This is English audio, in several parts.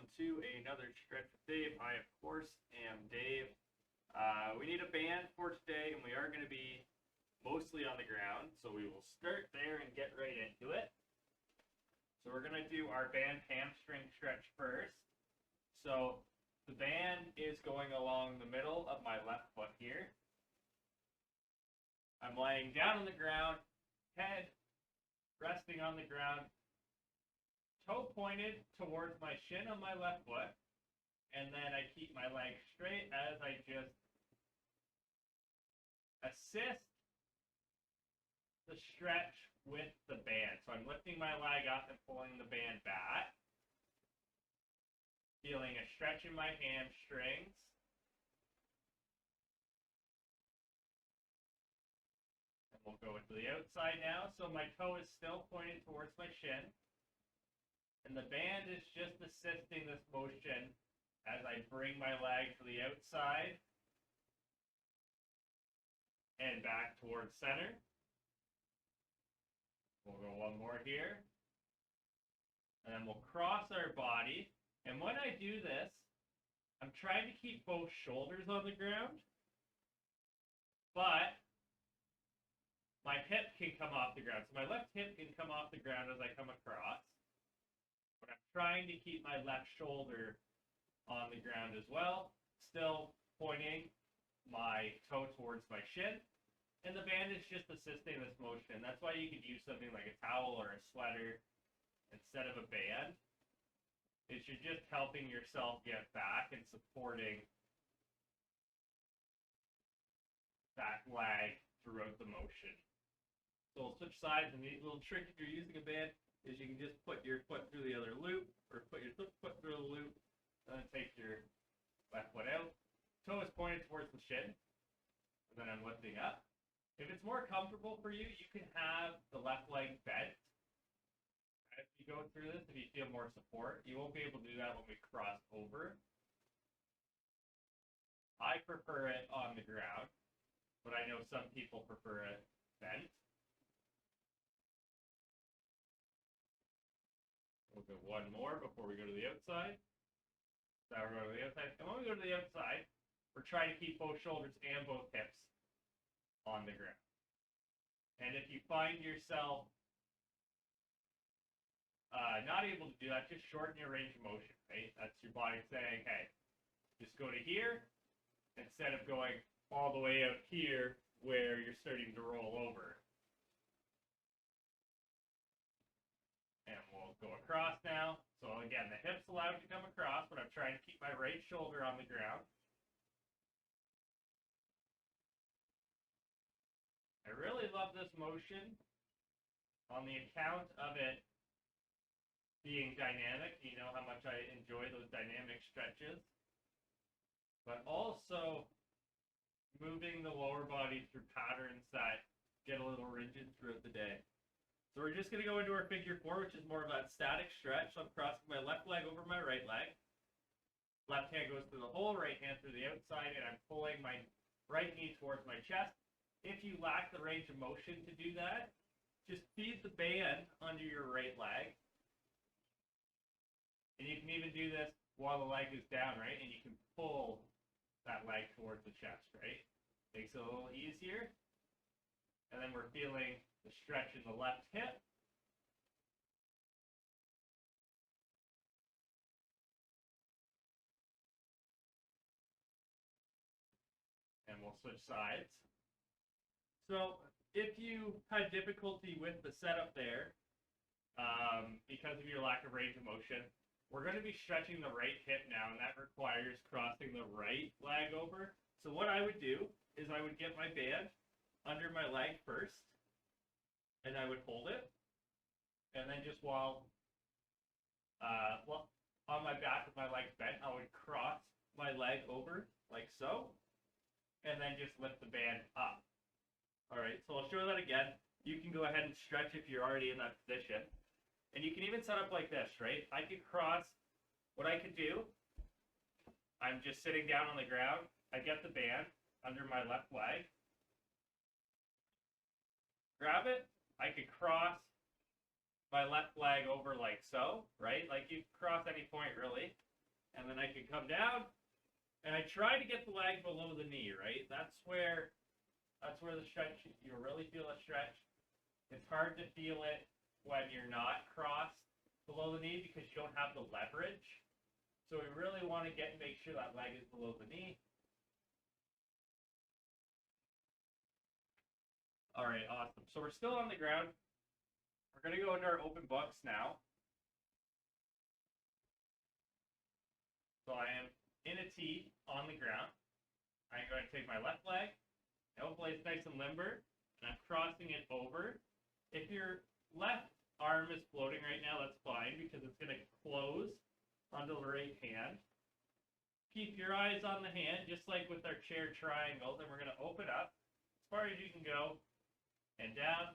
welcome to another Stretch with Dave. I, of course, am Dave. We need a band for today, and we are going to be mostly on the ground, so we will start there and get right into it. So we're going to do our band hamstring stretch first. So the band is going along the middle of my left foot here. I'm laying down on the ground, head resting on the ground, toe pointed towards my shin on my left foot, and then I keep my leg straight as I just assist the stretch with the band. So I'm lifting my leg up and pulling the band back, feeling a stretch in my hamstrings. And we'll go to the outside now. So my toe is still pointed towards my shin. And the band is just assisting this motion as I bring my leg to the outside and back towards center. We'll go one more here. And then we'll cross our body. And when I do this, I'm trying to keep both shoulders on the ground, but my hip can come off the ground. So my left hip can come off the ground as I come across. But I'm trying to keep my left shoulder on the ground as well, still pointing my toe towards my shin. And the band is just assisting this motion. That's why you could use something like a towel or a sweater instead of a band. It's you're just helping yourself get back and supporting that leg throughout the motion. So we'll switch sides, and the little trick if you're using a band is you can just put your foot through the other loop, or put your foot through the loop, and then take your left foot out. Toe is pointed towards the shin, and then I'm lifting up. If it's more comfortable for you, you can have the left leg bent. As you go through this, if you feel more support, you won't be able to do that when we cross over. I prefer it on the ground, but I know some people prefer it bent. We'll go one more before we go to the outside. So we're going to the outside. And when we go to the outside, we're trying to keep both shoulders and both hips on the ground. And if you find yourself not able to do that, just shorten your range of motion, right? That's your body saying, hey, just go to here instead of going all the way out here where you're starting to roll over. And we'll go across now. So again, the hip's allowed to come across, but I'm trying to keep my right shoulder on the ground. I really love this motion on the account of it being dynamic. You know how much I enjoy those dynamic stretches. But also moving the lower body through patterns that get a little rigid throughout the day. So we're just going to go into our figure four, which is more of that static stretch. So I'm crossing my left leg over my right leg. Left hand goes through the hole, right hand through the outside, and I'm pulling my right knee towards my chest. If you lack the range of motion to do that, just feed the band under your right leg. And you can even do this while the leg is down, right? And you can pull that leg towards the chest, right? Makes it a little easier. And then we're feeling the stretch in the left hip. And we'll switch sides. So if you had difficulty with the setup there, because of your lack of range of motion, we're going to be stretching the right hip now, and that requires crossing the right leg over. So what I would do is I would get my band under my leg first, and I would hold it, and then just while on my back with my legs bent, I would cross my leg over like so, and then just lift the band up. All right, so I'll show that again. You can go ahead and stretch if you're already in that position. And you can even set up like this, right? I could cross, what I could do, I'm just sitting down on the ground. I get the band under my left leg. Grab it. I could cross my left leg over like so, right? Like you cross any point really. And then I can come down, and I try to get the leg below the knee, right? That's where the stretch, you really feel a stretch. It's hard to feel it when you're not crossed below the knee because you don't have the leverage. So we really want to make sure that leg is below the knee. All right, awesome. So we're still on the ground. We're going to go into our open books now. So I am in a T on the ground. I'm going to take my left leg. Hopefully it's nice and limber. And I'm crossing it over. If your left arm is floating right now, that's fine because it's going to close onto the right hand. Keep your eyes on the hand, just like with our chair triangles, and we're going to open up as far as you can go and down.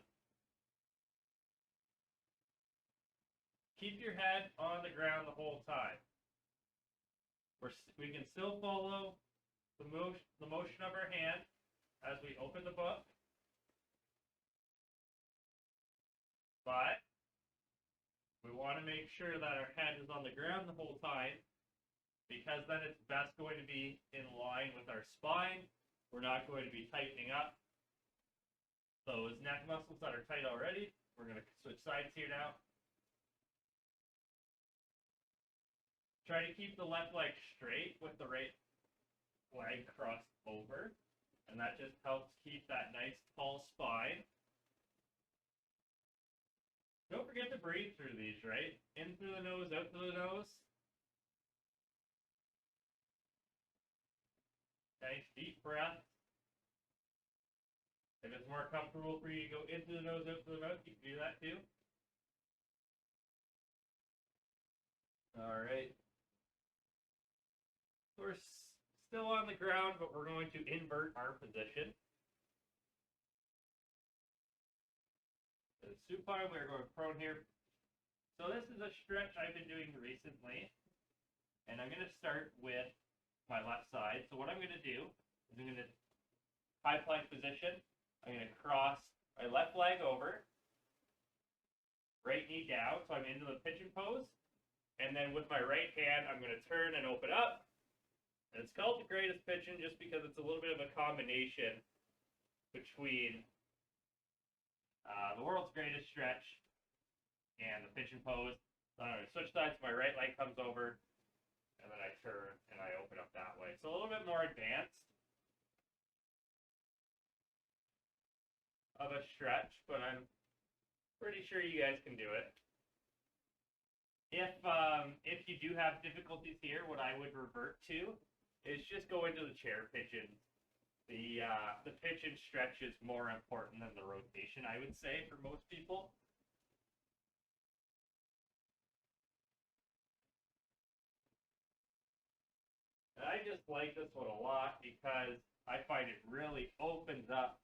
Keep your head on the ground the whole time. We can still follow the motion of our hand as we open the book. But we want to make sure that our head is on the ground the whole time because then it's best going to be in line with our spine. We're not going to be tightening up those neck muscles that are tight already. We're going to switch sides here now. Try to keep the left leg straight with the right leg crossed over. And that just helps keep that nice tall spine. Don't forget to breathe through these, right? In through the nose, out through the nose. Nice deep breath. If it's more comfortable for you to go in through the nose, out through the mouth, you can do that too. All right. We're still on the ground, but we're going to invert our position. Supine, we're going prone here. So this is a stretch I've been doing recently. And I'm going to start with my left side. So what I'm going to do is I'm going to high plank position. I'm going to cross my left leg over. Right knee down, so I'm into the pigeon pose. And then with my right hand, I'm going to turn and open up. And it's called the greatest pigeon just because it's a little bit of a combination between the world's greatest stretch and the pigeon pose. So I'm going to switch sides, my right leg comes over, and then I turn and I open up that way. So a little bit more advanced of a stretch, but I'm pretty sure you guys can do it. If you do have difficulties here, what I would revert to is just go into the chair pigeon. The pigeon stretch is more important than the rotation, I would say, for most people. And I just like this one a lot because I find it really opens up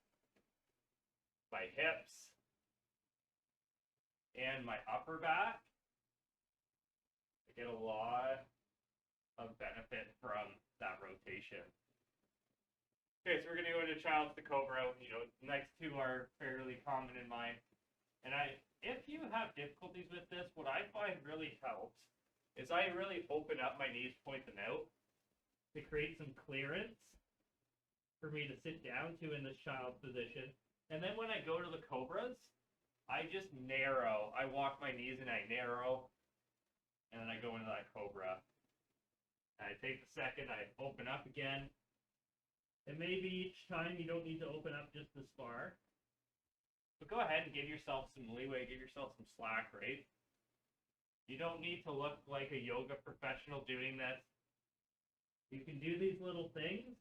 my hips and my upper back. I get a lot of benefit from that rotation. Okay, so we're going to go into Child's the Cobra. You know, next two are fairly common in mine. And if you have difficulties with this, what I find really helps is I really open up my knees, point them out to create some clearance for me to sit down to in this child's position. And then when I go to the Cobras, I just narrow. I walk my knees and I narrow, and then I go into that Cobra. And I take the second, I open up again. And maybe each time you don't need to open up just this far. But go ahead and give yourself some leeway, give yourself some slack, right? You don't need to look like a yoga professional doing this. You can do these little things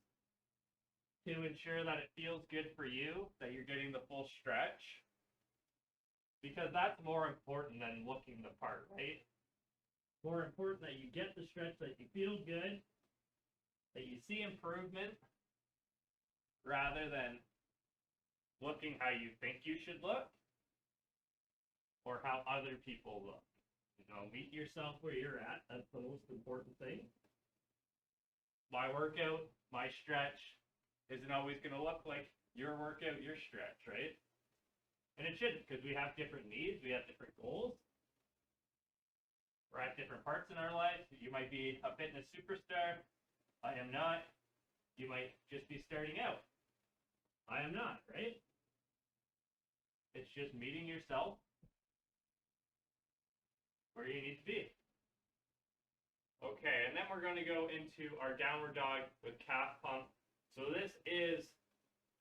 to ensure that it feels good for you, that you're getting the full stretch. Because that's more important than looking the part, right? More important that you get the stretch, that you feel good, that you see improvement, rather than looking how you think you should look or how other people look. You know, meet yourself where you're at. That's the most important thing. My workout, my stretch isn't always going to look like your workout, your stretch, right? And it shouldn't, because we have different needs, we have different goals. We're at different parts in our life. You might be a fitness superstar. I am not. You might just be starting out. I am not, right? It's just meeting yourself where you need to be. Okay, and then we're going to go into our downward dog with calf pump. So this is,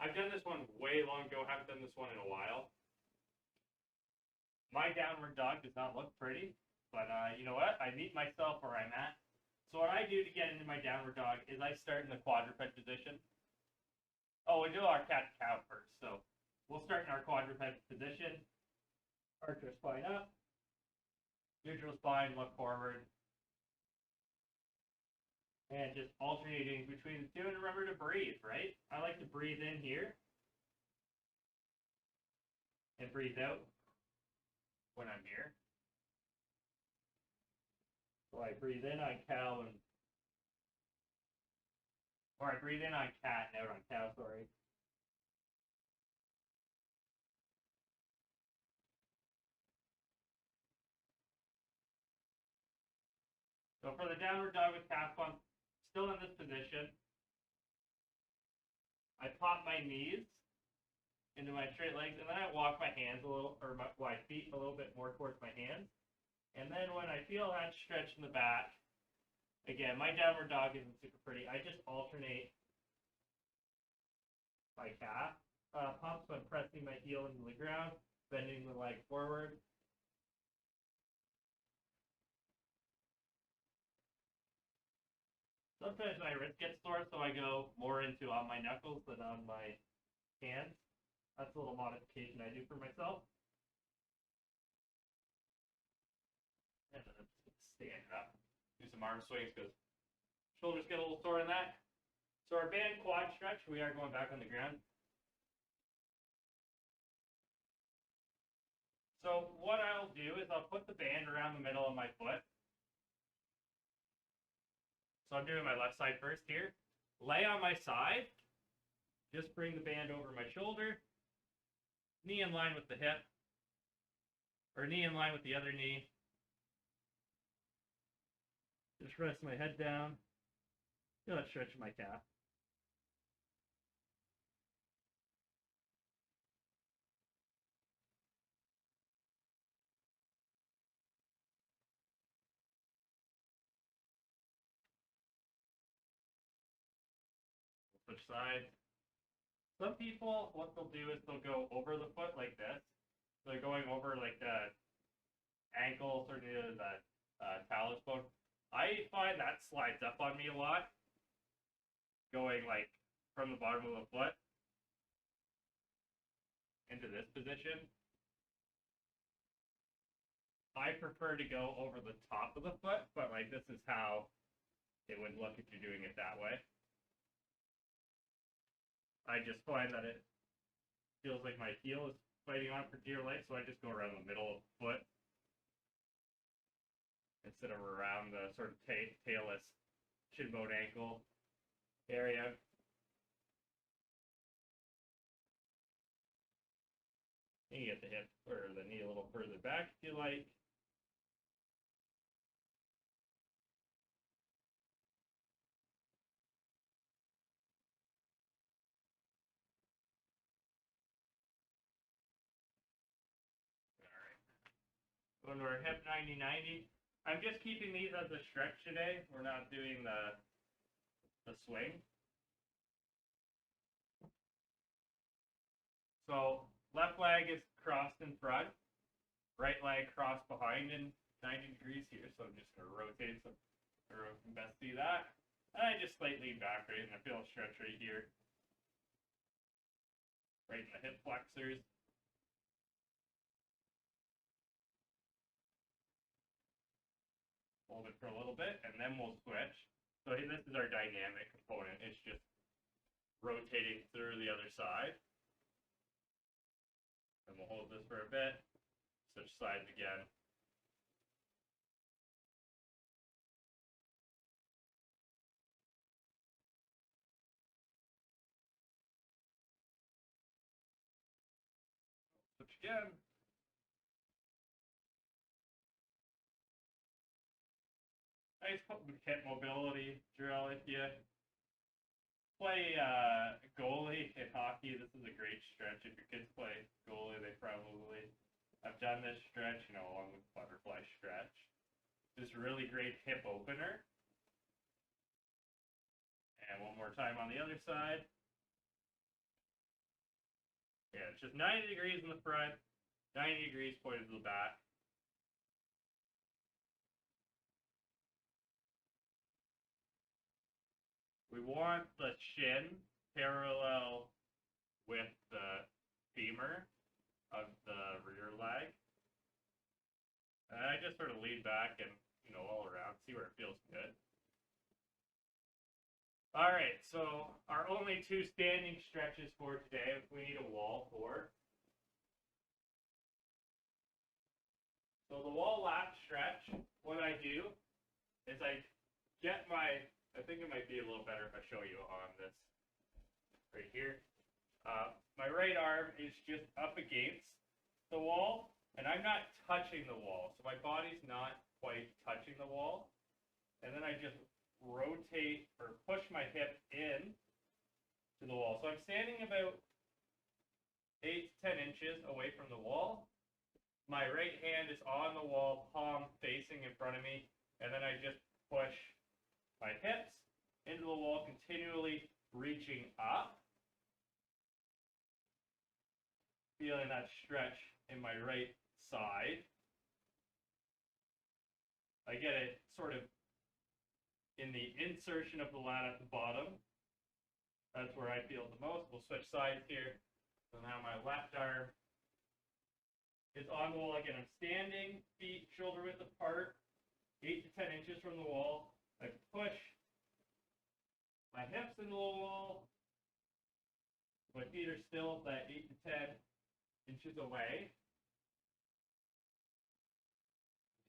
I've done this one way long ago, haven't done this one in a while. My downward dog does not look pretty, but you know what? I meet myself where I'm at. So what I do to get into my downward dog is I start in the quadruped position. Oh, we do our cat-cow first. So we'll start in our quadruped position. Arch our spine up. Neutral spine, look forward. And just alternating between the two, and remember to breathe, right? I like to breathe in here. And breathe out when I'm here. So I breathe in on cow and, or I breathe in on cat and out on cow, sorry. So for the downward dog with calf pump, still in this position, I pop my knees into my straight legs, and then I walk my hands a little, or my feet a little bit more towards my hands. And then when I feel that stretch in the back, again, my downward dog isn't super pretty. I just alternate my calf pump, so I'm pressing my heel into the ground, bending the leg forward. Sometimes my wrist gets sore, so I go more into on my knuckles than on my hands. That's a little modification I do for myself. And then I'm just going to stand up. Do some arm swings because shoulders get a little sore in that. So our band quad stretch, we are going back on the ground. So what I'll do is I'll put the band around the middle of my foot. So I'm doing my left side first here. Lay on my side. Just bring the band over my shoulder. Knee in line with the hip. Or knee in line with the other knee. Just rest my head down. Feel that stretch in my calf. Switch sides. Some people, what they'll do is they'll go over the foot like this. So they're going over like the ankle, sort of the talus bone. I find that slides up on me a lot. Going like from the bottom of the foot into this position. I prefer to go over the top of the foot, but like this is how it would look if you're doing it that way. I just find that it feels like my heel is fighting on for dear life, so I just go around the middle of the foot instead of around the sort of tailless shin bone ankle area. You can get the hip or the knee a little further back if you like. Going to our hip 90-90. I'm just keeping these as a stretch today. We're not doing the swing. So left leg is crossed in front. Right leg crossed behind in 90 degrees here. So I'm just going to rotate so everyone can best see that. And I just slightly back right, and I feel a stretch right here. Right in the hip flexors. Hold it for a little bit, and then we'll switch. So this is our dynamic component. It's just rotating through the other side. And we'll hold this for a bit. Switch sides again. Switch again. nice hip mobility drill. If you play goalie in hockey, this is a great stretch. If your kids play goalie, they probably have done this stretch, you know, along with butterfly stretch. This really great hip opener. And one more time on the other side. Yeah, it's just 90 degrees in the front, 90 degrees pointed to the back. We want the shin parallel with the femur of the rear leg. And I just sort of lean back and, you know, all around, see where it feels good. All right, so our only two standing stretches for today, we need a wall for. So the wall latch stretch, what I do is I get my, I think it might be a little better if I show you on this right here. My right arm is just up against the wall, and I'm not touching the wall. So my body's not quite touching the wall. And then I just rotate or push my hip in to the wall. So I'm standing about 8 to 10 inches away from the wall. My right hand is on the wall, palm facing in front of me, and then I just push my hips into the wall, continually reaching up, feeling that stretch in my right side. I get it sort of in the insertion of the lat at the bottom. That's where I feel the most. We'll switch sides here. So now my left arm is on the wall again. I'm standing, feet shoulder width apart, 8 to 10 inches from the wall. I push my hips into the wall. My feet are still that 8 to 10 inches away.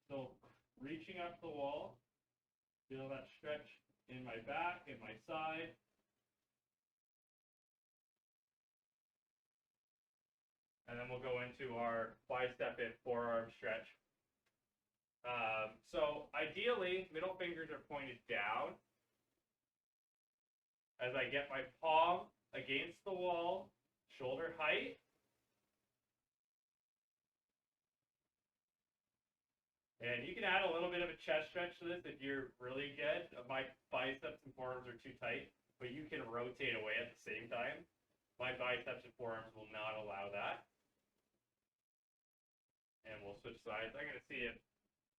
So reaching up the wall. Feel that stretch in my back, in my side. And then we'll go into our bicep and forearm stretch. So ideally, middle fingers are pointed down as I get my palm against the wall, shoulder height. And you can add a little bit of a chest stretch to this if you're really good. My biceps and forearms are too tight, but you can rotate away at the same time. My biceps and forearms will not allow that. And we'll switch sides. I'm going to see if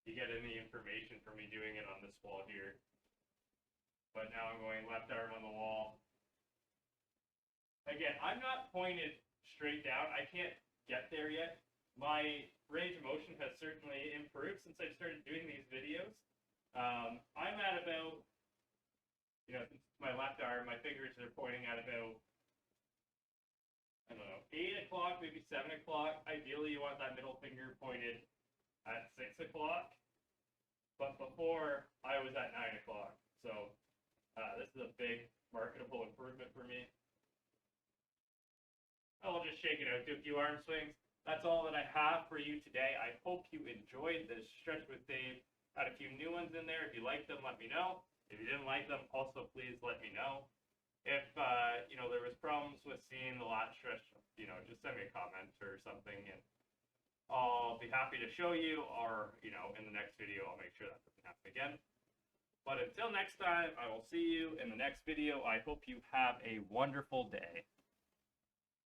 you get any information from me doing it on this wall here. But now I'm going left arm on the wall. Again, I'm not pointed straight down. I can't get there yet. My range of motion has certainly improved since I started doing these videos. I'm at about, you know, since my left arm, my fingers are pointing at about, I don't know, 8 o'clock, maybe 7 o'clock. Ideally, you want that middle finger pointed at 6 o'clock. But before, I was at 9 o'clock. So this is a big marketable improvement for me. I'll just shake it out, do a few arm swings. That's all that I have for you today. I hope you enjoyed this stretch with Dave. Had a few new ones in there. If you liked them, let me know. If you didn't like them, also please let me know. If you know, there was problems with seeing the lat stretch, you know, just send me a comment or something, and I'll be happy to show you. Or, you know, in the next video, I'll make sure that doesn't happen again. But until next time, I will see you in the next video. I hope you have a wonderful day.